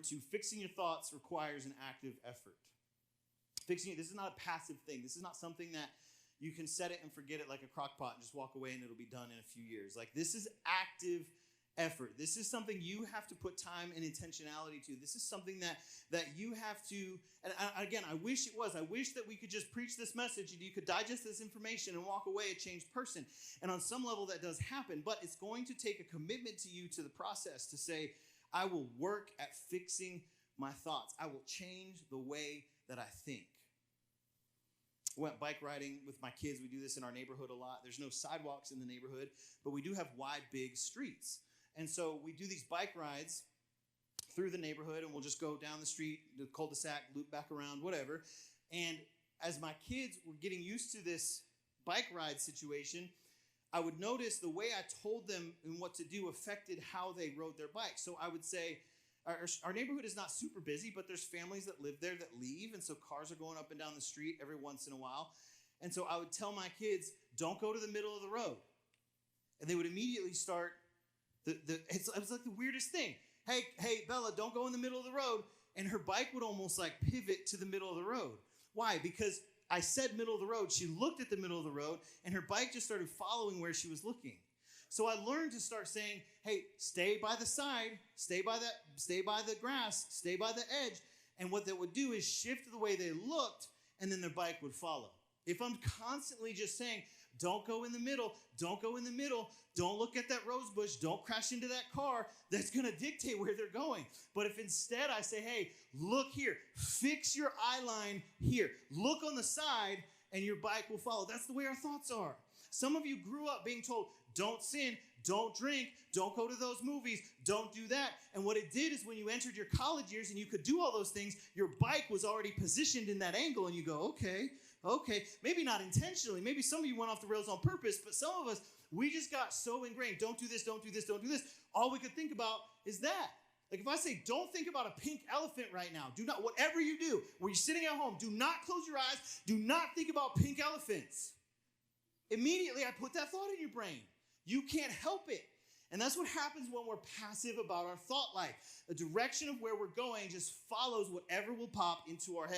2, fixing your thoughts requires an active effort. This is not a passive thing. This is not something that you can set it and forget it like a crock pot and just walk away and it'll be done in a few years. Like, this is active effort. This is something you have to put time and intentionality to. This is something that you have to, and again, I wish it was. I wish that we could just preach this message and you could digest this information and walk away a changed person. And on some level that does happen, but it's going to take a commitment to you to the process to say, I will work at fixing my thoughts. I will change the way that I think. I went bike riding with my kids. We do this in our neighborhood a lot. There's no sidewalks in the neighborhood, but we do have wide, big streets. And so we do these bike rides through the neighborhood, and we'll just go down the street, the cul-de-sac, loop back around, whatever. And as my kids were getting used to this bike ride situation, I would notice the way I told them and what to do affected how they rode their bike. So I would say, our neighborhood is not super busy, but there's families that live there that leave, and so cars are going up and down the street every once in a while. And so I would tell my kids, don't go to the middle of the road. And they would immediately start, it was like the weirdest thing. Hey, Bella, don't go in the middle of the road. And her bike would almost like pivot to the middle of the road. Why? Because I said middle of the road. She looked at the middle of the road, and her bike just started following where she was looking. So I learned to start saying, hey, stay by the side, stay by the grass, stay by the edge. And what that would do is shift the way they looked, and then their bike would follow. If I'm constantly just saying, don't go in the middle, don't go in the middle, don't look at that rose bush, don't crash into that car, that's going to dictate where they're going. But if instead I say, hey, look here, fix your eye line here, look on the side, and your bike will follow. That's the way our thoughts are. Some of you grew up being told, don't sin, don't drink, don't go to those movies, don't do that. And what it did is when you entered your college years and you could do all those things, your bike was already positioned in that angle, and you go, okay, maybe not intentionally. Maybe some of you went off the rails on purpose, but some of us, we just got so ingrained. Don't do this, don't do this, don't do this. All we could think about is that. Like if I say, don't think about a pink elephant right now. Do not, whatever you do, when you're sitting at home, do not close your eyes. Do not think about pink elephants. Immediately, I put that thought in your brain. You can't help it. And that's what happens when we're passive about our thought life. The direction of where we're going just follows whatever will pop into our head.